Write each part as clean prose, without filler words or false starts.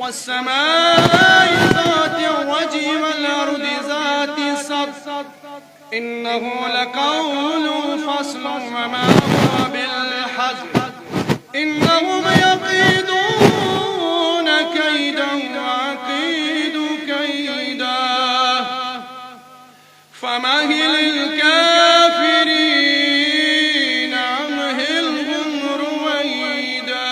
والسماء ذات الرجع والأرض ذات الصدع إنه لقول فصل وما هو بالحزن إنهم يكيدون كيدا وأكيد كيدا فمهل الكافرين أمهلهم رويدا.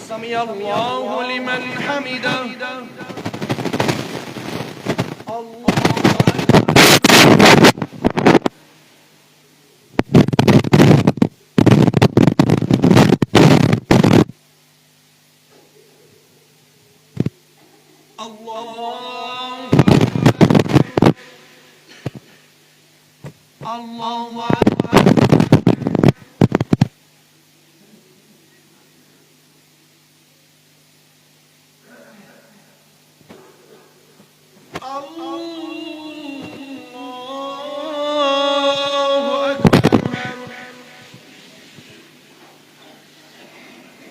سمع الله لمن حمده. الله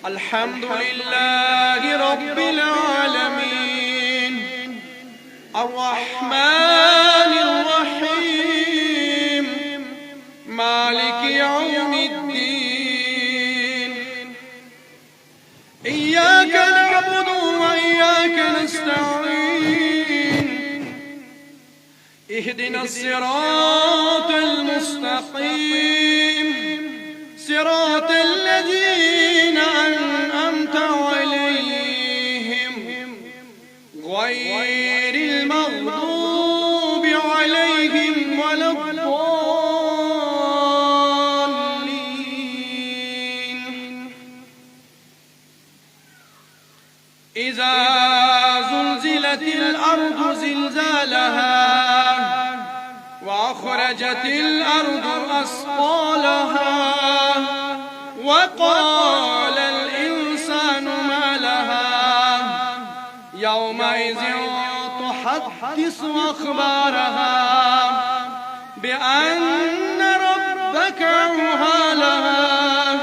الحمد لله رب العالمين الرحمن الرحيم مالك يوم الدين إياك نعبد وإياك نستعين اهدنا الصراط المستقيم صراط الذين أنعمت عليهم غير المغضوب عليهم ولا الضالين. إذا زلزلت الأرض زلزالها وأخرجت الأرض أثقالها وقال الإنسان ما لها يومئذ تحدث أخبارها بأن ربك أوحى لها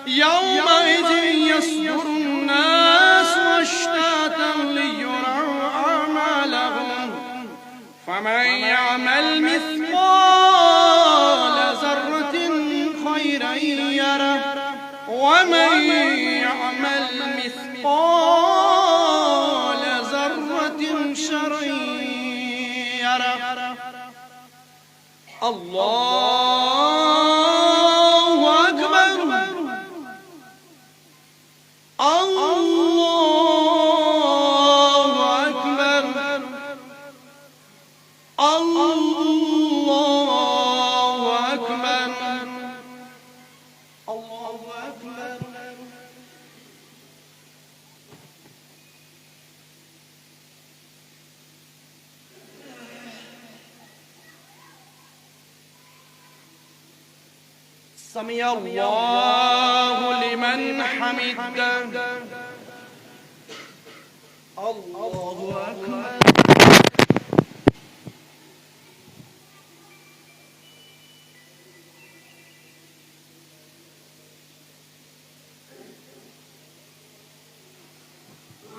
يومئذ يصدر الناس أشتاتا ليروا أعمالهم فمن يعمل مثقال ذرة خيرا يره ومن يعمل مثقال ذرة شرا يره. الله أكبر. الله أكبر. الله أكبر. الله أكبر. سمع الله لمن حمده. الله أكبر.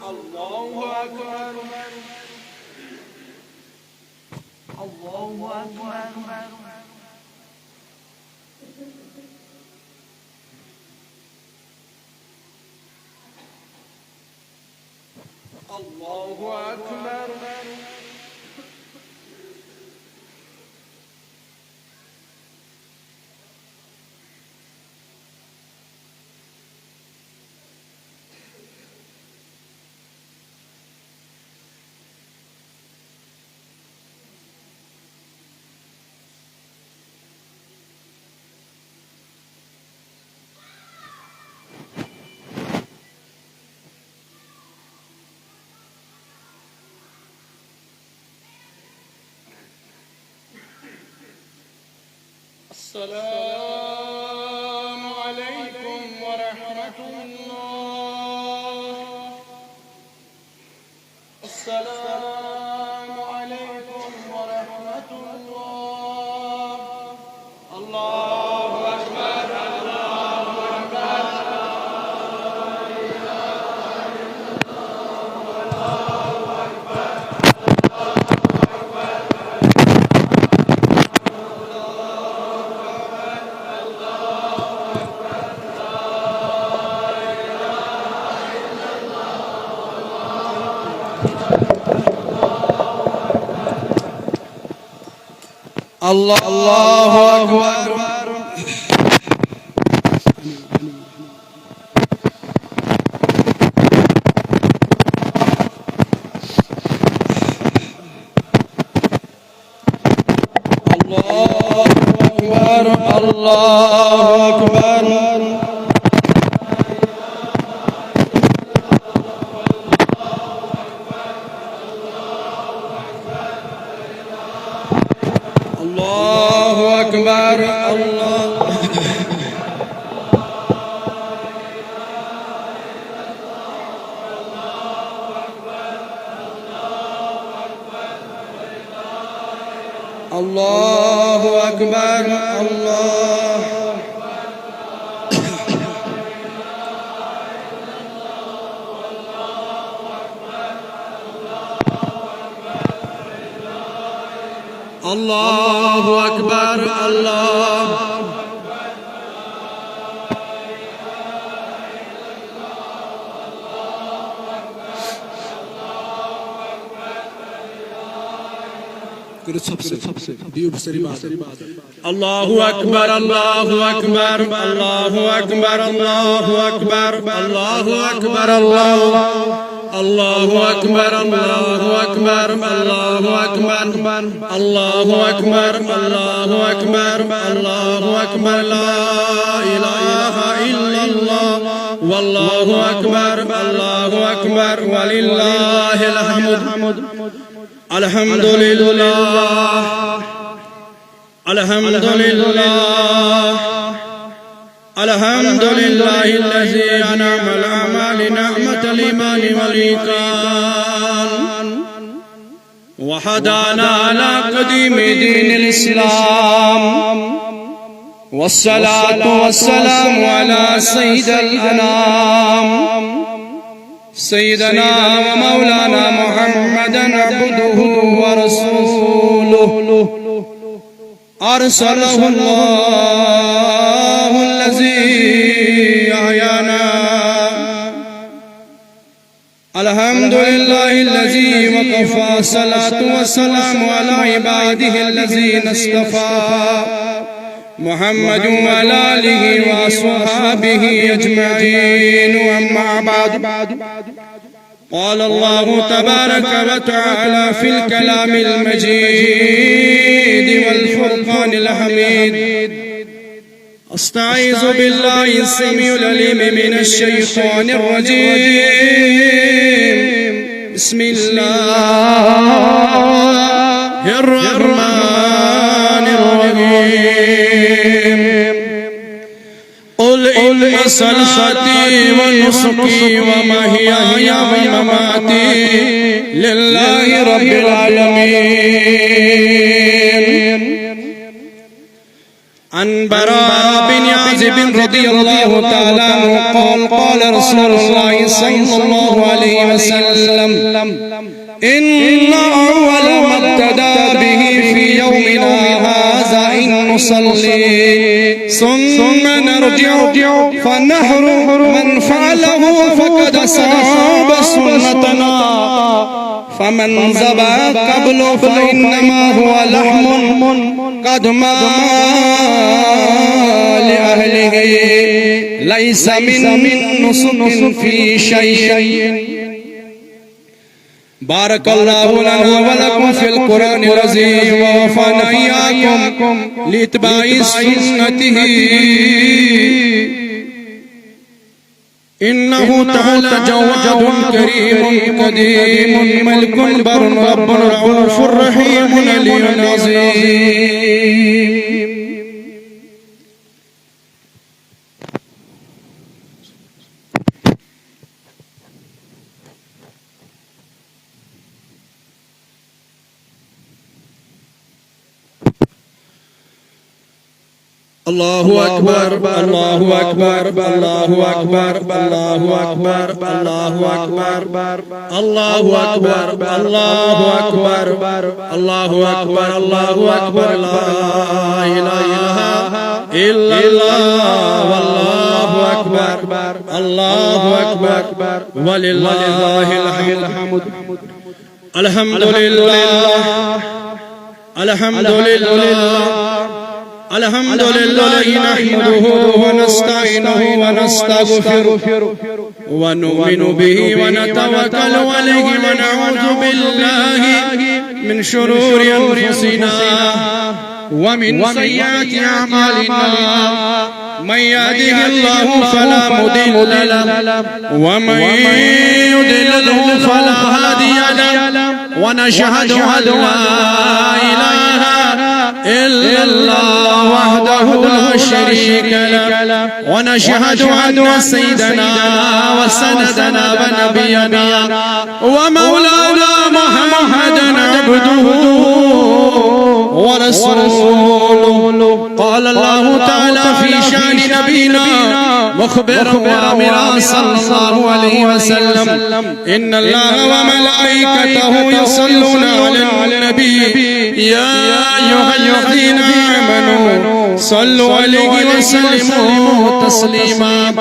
الله أكبر. الله أكبر. الله أكبر. السلام عليكم ورحمة الله. السلام عليكم ورحمة الله. الله أكبر. الله أكبر. الله أكبر. الله أكبر. الله أكبر. الله أكبر. الله أكبر. الله الله أكبر. الله أكبر. الله أكبر. الله أكبر. الله أكبر. الله الله أكبر. الله أكبر. الله أكبر. الله أكبر. الله أكبر. الله أكبر. لا إله إلا الله والله أكبر. الله أكبر ولله الحمد. الحمد لله. الحمد لله. الحمد لله الذي أنعم الأعمال نعمة الإيمان والإيمان وهدانا على قديم دين الإسلام والصلاة والسلام على سيد الأنام سيدنا ومولانا محمدا عبده ورسوله أرسله الله الذي الحمد لله الذي وكفى الصلاة والسلام على عباده الذين اصطفى محمد وعلى آله وأصحابه أجمعين وأما بعد قال الله تبارك وتعالى في الكلام المجيد والفرقان الحميد أستعيذ بالله السميع العليم من الشيطان الرجيم بسم الله الرحمن الرحيم قل إن صلاتي ونسكي ومحياي ومماتي لله رب العالمين عن براء بن عازب رضي الله تعالى عنه قال قال رسول الله صلى الله عليه وسلم إن أول ما ابتدى به في يومنا هذا إن نصلي ثم نرجع فنحر من فعله فقد صاب سنتنا فمن ذبح قبل فإنما هو لحم قد لأهله ليس من نسك في شيء. بارك الله لنا ولكم في القرآن العظيم ووفقنا إياكم لاتباع سنته إنه تعالى جواد كريم قديم ملك بر رب رؤوف رحيم علي عظيم. الله أكبر الله أكبر الله أكبر الله أكبر الله أكبر الله أكبر الله أكبر الله أكبر الله أكبر لا إله إلا الله والله أكبر الله أكبر ولله الحمد. الحمد لله الحمد لله الحمد لله نحمده ونستعينه ونستغفره ونؤمن به ونتوكل عليه ونعوذ بالله من شرور أنفسنا ومن سيئات أعمالنا من يهده الله فلا مضل له ومن يضلله فلا هادي له ونشهد أن لا إله إلا الله وحده لا شريك له ونشهد أن سيدنا وسندنا ونبينا ومولانا محمدا عبده ورسوله. قال الله تعالى في شأن نبينا مخبرا وآمرا صلى الله عليه وسلم إن الله وملائكته يصلون على النبي يا أيها الذين آمنوا صلوا عليه وسلموا تسليما.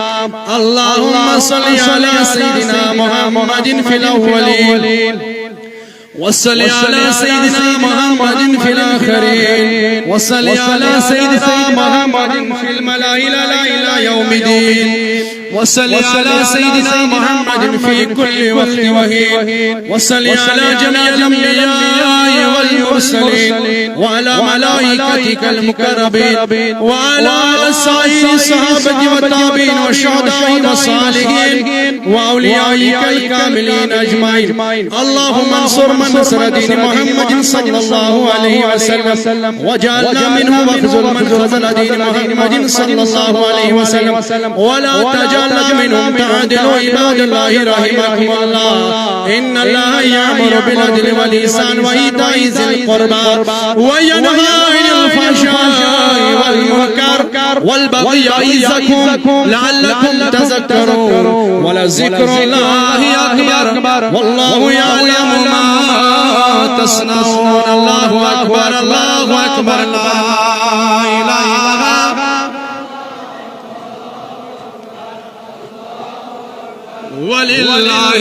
اللهم صل على سيدنا محمد في الأولين وصل على سيدنا محمد في الآخرين وصل على سيدنا محمد في الملائكة إلى يوم الدين وصل على سيدنا محمد في كل وقت وحين وصل على جميع الأنبياء والمرسلين وعلى ملائكتك المقربين وعلى سائر الصحابة والتابعين والشهداء والصالحين وأوليائك الكاملين أجمعين. اللهم انصر من نصر دين محمد صلى الله عليه وسلم وجعلنا منه واخذل من خذل دين محمد صلى الله عليه وسلم ولا تجعلنا منهم. تعدلوا عباد الله رحمكم الله إن الله يأمر بالعدل والإحسان وإيتاء ذي القربى وينهى عن الفحشاء والمنكر والبغي يعظكم لعلكم تذكرون ولذكر الله أكبر والله يعلم ما تصنعون. الله أكبر الله أكبر لا إله ولله